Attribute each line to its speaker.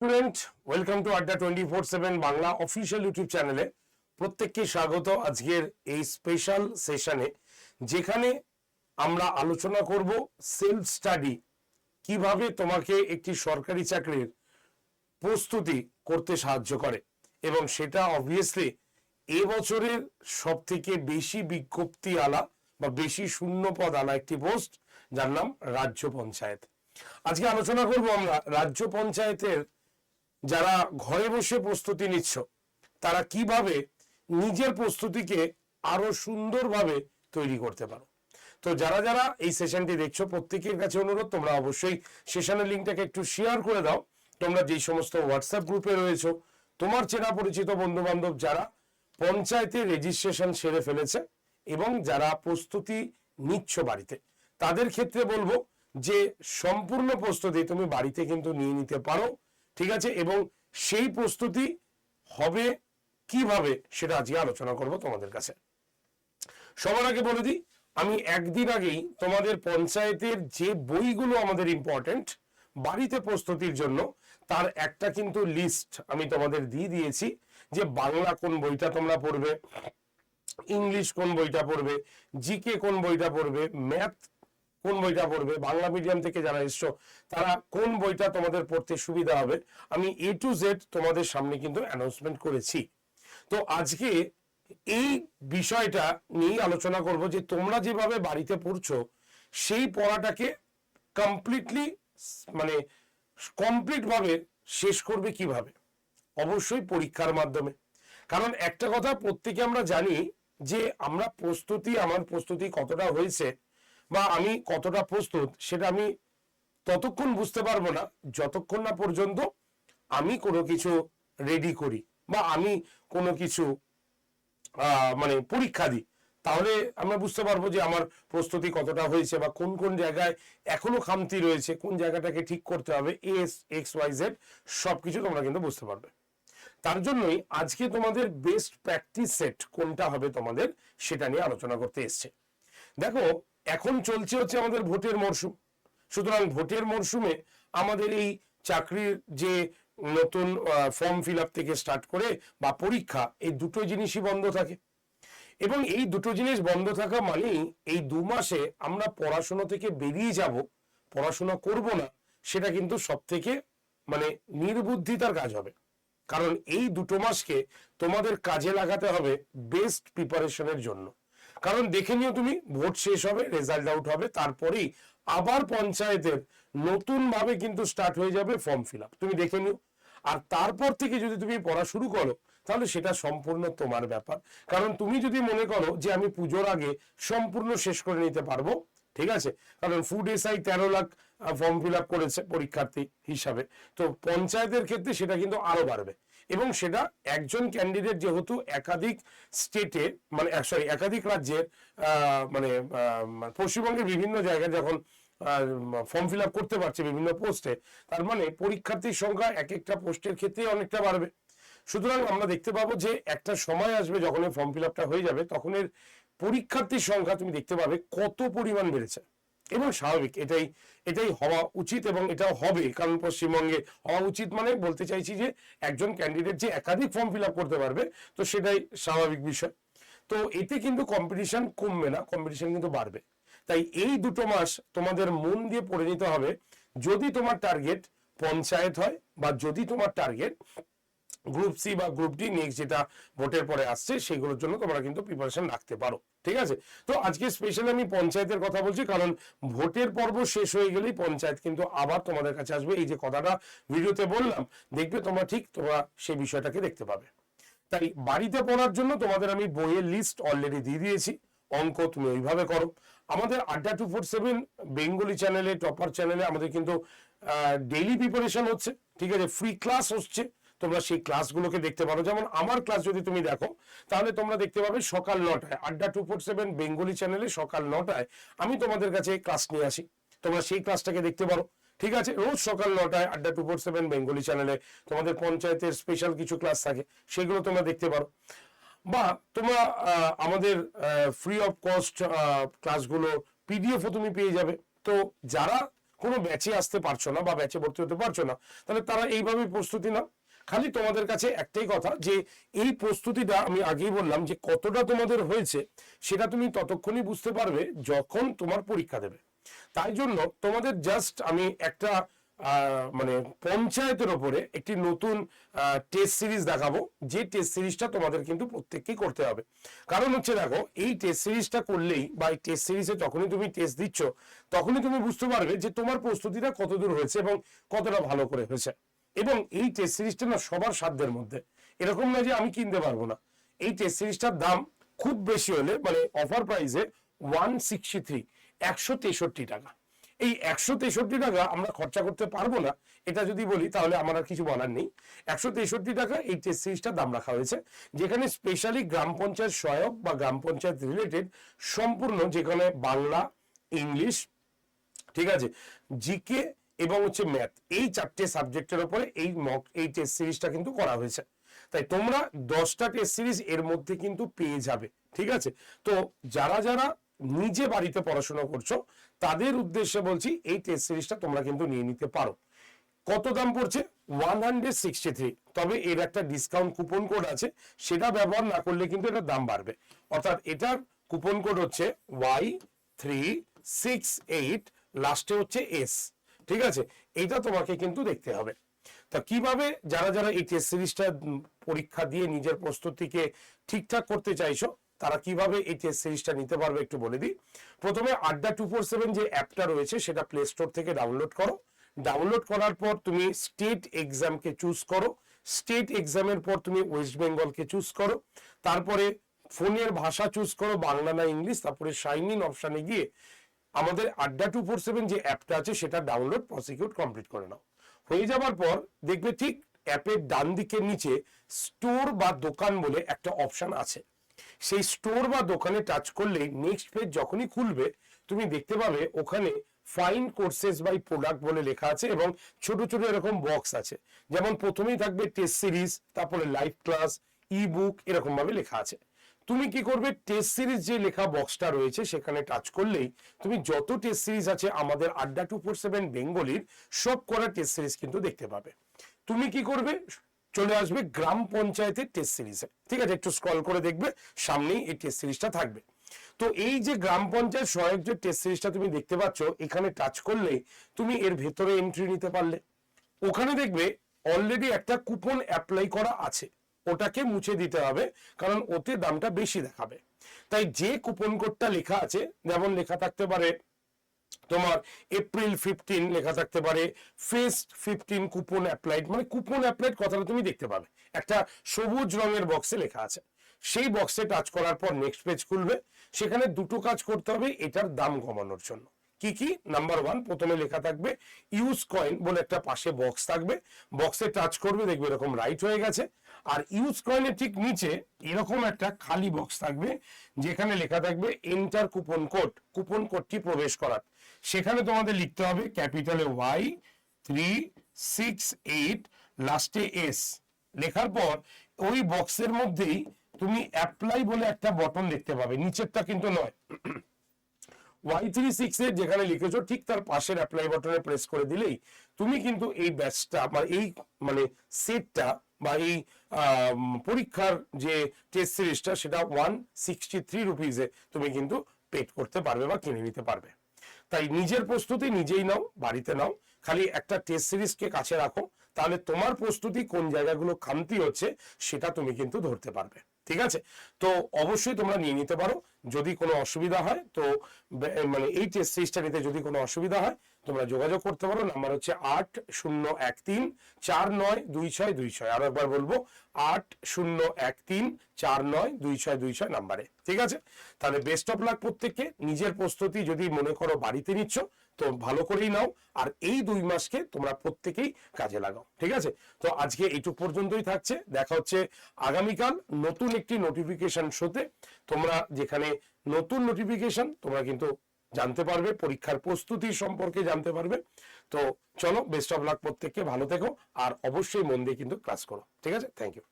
Speaker 1: Student, welcome to আড্ডা 24/7 Bangla official YouTube চ্যানেলে প্রত্যেককে স্বাগত আজকের এই স্পেশাল সেশনে, যেখানে আমরা আলোচনা করব সেলফ স্টাডি কিভাবে তোমাকে একটি সরকারি চাকরির প্রস্তুতি করতে সাহায্য করে। এবং সেটা অবভিয়াসলি এবছরের সব থেকে বেশি বিজ্ঞপ্তি আলা বা বেশি শূন্য পদ আলা একটি পোস্ট, যার নাম রাজ্য পঞ্চায়েত। আজকে আলোচনা করব আমরা রাজ্য পঞ্চায়েতের যারা ঘরে বসে প্রস্তুতি নিচ্ছ তারা কিভাবে নিজের প্রস্তুতিকে আরো সুন্দরভাবে তৈরি করতে পারো। তো যারা যারা এই সেশনটি দেখছো প্রত্যেকের কাছে অনুরোধ, তোমরা অবশ্যই সেশনের লিঙ্কটাকে একটু শেয়ার করে দাও। তোমরা যেই সমস্ত হোয়াটসঅ্যাপ গ্রুপে রয়েছো, তোমার চেনা পরিচিত বন্ধু বান্ধব যারা পঞ্চায়েতে রেজিস্ট্রেশন সেরে ফেলেছে এবং যারা প্রস্তুতি নিচ্ছ বাড়িতে, তাদের ক্ষেত্রে বলবো যে সম্পূর্ণ প্রস্তুতি তুমি বাড়িতে কিন্তু নিয়ে নিতে পারো, ঠিক আছে? এবং সেই প্রস্তুতি হবে কিভাবে সেটা আজকে আলোচনা করব তোমাদের কাছে। সবার আগে বলে দিই, আমি একদিন আগেই তোমাদের পঞ্চায়েতের যে বইগুলো আমাদের ইম্পর্টেন্ট বাড়িতে প্রস্তুতির জন্য, তার একটা কিন্তু লিস্ট আমি তোমাদের দিয়ে দিয়েছি, যে বাংলা কোন বইটা তোমরা পড়বে, ইংলিশ কোন বইটা পড়বে, জিকে কোন বইটা পড়বে, ম্যাথ কোন বইটা পড়বে, বাংলা মিডিয়াম থেকে যারা এসছো তারা কোন বইটা তোমাদের পড়তে সুবিধা হবে, আমি A to Z তোমাদের সামনে কিন্তু অ্যানাউন্সমেন্ট করেছি। তো আজকে এই বিষয়টা নিয়ে আলোচনা করব যে তোমরা যেভাবে বাড়িতে পড়ছো সেই পড়াটাকে কমপ্লিটলি মানে কমপ্লিট ভাবে শেষ করবে কিভাবে? অবশ্যই পরীক্ষার মাধ্যমে। কারণ একটা কথা প্রত্যেকে আমরা জানি যে আমার প্রস্তুতি কতটা হয়েছে বা আমি কতটা প্রস্তুত, সেটা আমি ততক্ষণ বুঝতে পারবো না যতক্ষণ না পর্যন্ত আমি কোনো কিছু রেডি করি বা আমি কোনো কিছু মানে পরীক্ষা দিই। তাহলে আমরা বুঝতে পারবো যে আমার প্রস্তুতি কতটা হয়েছে বা কোন কোন জায়গায় এখনো খামতি রয়েছে, কোন জায়গাটাকে ঠিক করতে হবে, XYZ সবকিছু তোমরা কিন্তু বুঝতে পারবে। তার জন্যই আজকে তোমাদের বেস্ট প্র্যাকটিস সেট কোনটা হবে তোমাদের, সেটা নিয়ে আলোচনা করতে এসছে। দেখো, এখন চলছে হচ্ছে আমাদের ভোটের মরশুম। সুতরাং ভোটের মরশুমে আমাদের এই চাকরির যে নতুন ফর্ম ফিল আপ থেকে স্টার্ট করে বা পরীক্ষা, এই দুটো জিনিসই বন্ধ থাকে। এবং এই দুটো জিনিস বন্ধ থাকা মানেই এই 2 মাসে আমরা পড়াশোনা থেকে বেরিয়ে যাব, পড়াশোনা করব না, সেটা কিন্তু সব থেকে মানে নির্বুদ্ধিতার কাজ হবে। কারণ এই 2 মাসকে তোমাদের কাজে লাগাতে হবে বেস্ট প্রিপারেশনের জন্য। কারণ দেখে নিও, তুমি ভোট শেষ হবে, রেজাল্ট আউট হবে, তারপরেই আবার পঞ্চায়েতের নতুন ভাবে কিন্তু স্টার্ট হয়ে যাবে ফর্ম ফিল আপ, তুমি দেখে নিও। আর তারপর থেকে যদি তুমি পড়া শুরু করো তাহলে সেটা সম্পূর্ণ তোমার ব্যাপার। কারণ তুমি যদি মনে করো যে আমি পুজোর আগে সম্পূর্ণ শেষ করে নিতে পারবো, ঠিক আছে, কারণ food SI 13 lakh form fill up করেছে পরীক্ষার্থী হিসাবে, তো পঞ্চায়েতের ক্ষেত্রে সেটা কিন্তু আরো বাড়বে। এবং সেটা একজন ক্যান্ডিডেট যেহেতু একাধিক স্টেটে মানে একাধিক রাজ্যের মানে পশ্চিমবঙ্গের বিভিন্ন জায়গায় যখন ফর্ম ফিল আপ করতে পারছে বিভিন্ন পোস্টে, তার মানে পরীক্ষার্থীর সংখ্যা এক একটা পোস্টের ক্ষেত্রে অনেকটা বাড়বে। সুতরাং আমরা দেখতে পাবো যে একটা সময় আসবে যখন এই ফর্ম ফিল আপটা হয়ে যাবে, তখন এর পরীক্ষার্থীর সংখ্যা তুমি দেখতে পাবে কত পরিমাণ বেড়েছে। এবং স্বাভাবিক, এটাই হওয়া উচিত এবং এটাও হবে। কারণ পশ্চিমবঙ্গে হওয়া উচিত মানে বলতে চাইছি যে একজন ক্যান্ডিডেট যে একাধিক ফর্ম ফিল আপ করতে পারবে, তো সেটাই স্বাভাবিক বিষয়। তো এতে কিন্তু কম্পিটিশন কমবে না, কম্পিটিশন কিন্তু বাড়বে। তাই এই 2 মাস তোমাদের মন দিয়ে পড়ে নিতে হবে। যদি তোমার টার্গেট পঞ্চায়েত হয় বা যদি তোমার টার্গেট গ্রুপ সি বা গ্রুপ ডি নেক্সট যেটা ভোটের পরে আসছে, সেগুলোর জন্য তোমরা কিন্তু প্রিপারেশন রাখতে পারো, ঠিক আছে? তো আজকে স্পেশালি আমি পঞ্চায়েতের কথা বলছি, কারণ ভোটের পর্ব শেষ হয়ে গেলেই পঞ্চায়েত কিন্তু আবার তোমাদের কাছে আসবে। এই যে কথাটা ভিডিওতে বললাম, দেখবে তোমরা সেই বিষয়টাকে দেখতে পাবে। তাই বাড়িতে পড়ার জন্য তোমাদের আমি বইয়ের লিস্ট অলরেডি দিয়ে দিয়েছি। অঙ্ক তুমি ওইভাবে করো। আমাদের আড্ডা 247 বেঙ্গলি চ্যানেলে, টপার চ্যানেলে আমাদের কিন্তু ডেইলি প্রিপারেশন হচ্ছে, ঠিক আছে, ফ্রি ক্লাস হচ্ছে। তোমরা সেই ক্লাসগুলোকে দেখতে পারো। যেমন আমার ক্লাস যদি তুমি দেখো, তাহলে তোমরা দেখতে পাবে সকাল 9টায় আড্ডা 247 বেঙ্গলি চ্যানেলে সকাল 9টায় আমি তোমাদের কাছে ক্লাস নিয়ে আসি। তোমরা সেই ক্লাসটাকে দেখতে পারো, ঠিক আছে? রোজ সকাল 9টায় আড্ডা 247 বেঙ্গলি চ্যানেলে তোমাদের পঞ্চায়েতের স্পেশাল কিছু ক্লাস থাকে, সেগুলো তোমরা দেখতে পারো। বা তোমরা আমাদের ফ্রি অফ কস্ট ক্লাসগুলো পিডিএফও তুমি পেয়ে যাবে। তো যারা কোনো ব্যাচে আসতে পারছো না বা ব্যাচে ভর্তি হতে পারছো না, তাহলে তারা এইভাবে প্রস্তুতি নাও। খালি তোমাদের কাছে একটাই কথা, যে এই প্রস্তুতিটা আমি আগেই বললাম যে কতটা তোমাদের হয়েছে সেটা তুমি ততক্ষণই বুঝতে পারবে যখন তোমার পরীক্ষা দেবে। তাই জন্য তোমাদের জাস্ট আমি একটা মানে পঞ্চায়েতের ওপরে একটি নতুন টেস্ট সিরিজ দেখাবো, যে টেস্ট সিরিজটা তোমাদের কিন্তু প্রত্যেককেই করতে হবে। কারণ হচ্ছে দেখো, এই টেস্ট সিরিজটা করলেই বা এই টেস্ট সিরিজে যখনই তুমি টেস্ট দিচ্ছ তখনই তুমি বুঝতে পারবে যে তোমার প্রস্তুতিটা কতদূর হয়েছে এবং কতটা ভালো করে হয়েছে। এবং এই টেস্ট সিরিজটা না সবার সাধ্যের মধ্যে, এরকম না যে আমি কিনতে পারবো না। এই টেস্ট সিরিজটার দাম খুব বেশি হলে মানে অফার প্রাইসে 163 টাকা। এই 163 টাকা আমরা খরচা করতে পারবো না এটা যদি বলি তাহলে আমার আর কিছু বলার নেই। 163 টাকা এই টেস্ট সিরিজটার দাম রাখা হয়েছে, যেখানে স্পেশালি গ্রাম পঞ্চায়েত সহায়ক বা গ্রাম পঞ্চায়েত রিলেটেড সম্পূর্ণ, যেখানে বাংলা, ইংলিশ, ঠিক আছে, জিকে এবং হচ্ছে ম্যাথ, এই 4টে সাবজেক্টের উপরে এই টেস্ট সিরিজটা কিন্তু করা হয়েছে। তাই তোমরা 10টা টেস্ট সিরিজ এর মধ্যে কিন্তু পেয়ে যাবে, ঠিক আছে। তো যারা যারা নিজে বাড়িতে পড়াশোনা করছো তাদের উদ্দেশ্যে বলছি, এই টেস্ট সিরিজটা তোমরা কিন্তু নিয়ে নিতে পারো। কত দাম পড়ছে? 163। তবে এর একটা ডিসকাউন্ট কুপন কোড আছে, সেটা ব্যবহার না করলে কিন্তু এটার দাম বাড়বে। অর্থাৎ এটার কুপন কোড হচ্ছে Y368, লাস্টে হচ্ছে S, ঠিক আছে। এইটা তোমাকে কিন্তু দেখতে হবে। তা কিভাবে যারা যারা এই টেস্ট সিরিজটা পরীক্ষা দিয়ে নিজের প্রস্তুতিকে ঠিকঠাক করতে চাইছো তারা কিভাবে এই টেস্ট সিরিজটা নিতে পারবে একটু বলে দিই। প্রথমে আড্ডা 247 যে অ্যাপটা রয়েছে সেটা প্লে স্টোর থেকে ডাউনলোড করো। ডাউনলোড করার পর তুমি স্টেট এক্সামকে চুজ করো। স্টেট এক্সামের পর তুমি ওয়েস্ট বেঙ্গলকে চুজ করো। তারপরে ফোনের ভাষা চুজ করো, বাংলা না ইংলিশ। তারপরে সাইন ইন অপশানে গিয়ে আমাদের আড্ডা 247 যে অ্যাপটা আছে সেটা ডাউনলোড প্রসিকিউট কমপ্লিট করে নাও। হয়ে যাওয়ার পর দেখবে ঠিক অ্যাপের ডান দিকের নিচে স্টোর বা দোকান বলে একটা অপশন আছে। সেই স্টোর বা দোকানে টাচ করলে নেক্সট পেজ যখনই খুলবে তুমি দেখতে পাবে ওখানে ফাইন কোর্সেস বাই প্রোডাক্ট বলে লেখা আছে এবং ছোট ছোট এরকম বক্স আছে। যেমন প্রথমেই থাকবে টেস্ট সিরিজ, তারপরে লাইভ ক্লাস, ই বুক, এরকম ভাবে লেখা আছে। তুমি কি করবে, টেস্ট সিরিজ যে লেখা বক্সটা রয়েছে সেখানে টাচ করলেই তুমি যত টেস্ট সিরিজ আছে আমাদের আড্ডা 247 বেঙ্গলির সব করা টেস্ট সিরিজ কিন্তু দেখতে পাবে। তুমি কি করবে, চলে আসবে গ্রাম পঞ্চায়েতের টেস্ট সিরিজে, ঠিক আছে। একটু স্ক্রল করে দেখবে সামনেই এই টেস্ট সিরিজটা থাকবে। তো এই যে গ্রাম পঞ্চায়েত সহায়ক যে টেস্ট সিরিজটা তুমি দেখতে পাচ্ছ, এখানে টাচ করলে তুমি এর ভেতরে এন্ট্রি নিতে পারলে। ওখানে দেখবে অলরেডি একটা কুপন অ্যাপ্লাই করা আছে, ওটাকে মুছে দিতে হবে কারণ ওতে দামটা বেশি দেখাবে। তাই যে কুপন কোডটা লেখা আছে, যেমন লেখা থাকতে পারে তোমার এপ্রিল 15 লেখা থাকতে পারে, ফেস্ট 15 কুপন অ্যাপ্লাইড, মানে কুপন অ্যাপ্লাইড কথাটা তুমি দেখতে পাবে একটা সবুজ রঙের বক্সে লেখা আছে। সেই বক্সে টাচ করার পর নেক্সট পেজ খুলবে। সেখানে দুটো কাজ করতে হবে এটার দাম কমানোর জন্য। কি কি? নাম্বার 1, প্রথমে লেখা থাকবে ইউজ কয়েন বলে একটা পাশে বক্স থাকবে, বক্সে টাচ করবে দেখবে এরকম রাইট হয়ে গেছে। আর ইউজ কয়েনের ঠিক নিচে এরকম একটা খালি বক্স থাকবে যেখানে লেখা থাকবে এন্টার কুপন কোড, কুপন কোডটি প্রবেশ করার। সেখানে তোমাদের লিখতে হবে ক্যাপিটালে Y368 লাস্টে S। লেখার পর ওই বক্সের মধ্যেই তুমি অ্যাপ্লাই বলে একটা বটন দেখতে পাবে, নিচেরটা কিন্তু নয়। Y368 যেখানে লিখেছো ঠিক তার পাশের অ্যাপ্লাই বাটনে প্রেস করে দিলেই তুমি কিন্তু এই ব্যাচটা মানে সেটটা বা এই পরীক্ষার যে টেস্ট সিরিজটা সেটা 163 রুপিজে তুমি কিন্তু পেড করতে পারবে বা কিনে নিতে পারবে। তাই নিজের প্রস্তুতি নিজেই নাও, বাড়িতে নাও, খালি একটা টেস্ট সিরিজকে কাছে রাখো, তাহলে তোমার প্রস্তুতি কোন জায়গাগুলো খামতি হচ্ছে সেটা তুমি কিন্তু ধরতে পারবে, ঠিক আছে। তো অবশ্যই তোমরা নিয়ে নিতে পারো। যদি কোনো অসুবিধা হয় তো মানে এই টেস্ট সিরিজটা নিতে যদি কোনো অসুবিধা হয় তোমরা যোগাযোগ করতে পারো। নাম্বার হচ্ছে 8013492626। আরো একবার বলবো 8013492626 নাম্বারে, ঠিক আছে। তাহলে বেস্ট অফ লাক প্রত্যেককে। নিজের প্রস্তুতি যদি মনে করো বাড়িতে নিচ্ছ তো ভালো করেই নাও, আর এই 2 মাসকে তোমরা প্রত্যেকেই কাজে লাগাও, ঠিক আছে। তো আজকে এইটুকু পর্যন্তই থাকছে, দেখা হচ্ছে আগামীকাল নতুন একটি নোটিফিকেশন শোতে। তোমরা যেখানে নতুন নোটিফিকেশন তোমরা কিন্তু জানতে পারবে, পরীক্ষার প্রস্তুতি সম্পর্কে জানতে পারবে। তো চলো, বেস্ট অফ লাক প্রত্যেককে, ভালো থেকো আর অবশ্যই মন দিয়ে কিন্তু ক্লাস করো, ঠিক আছে। Thank you.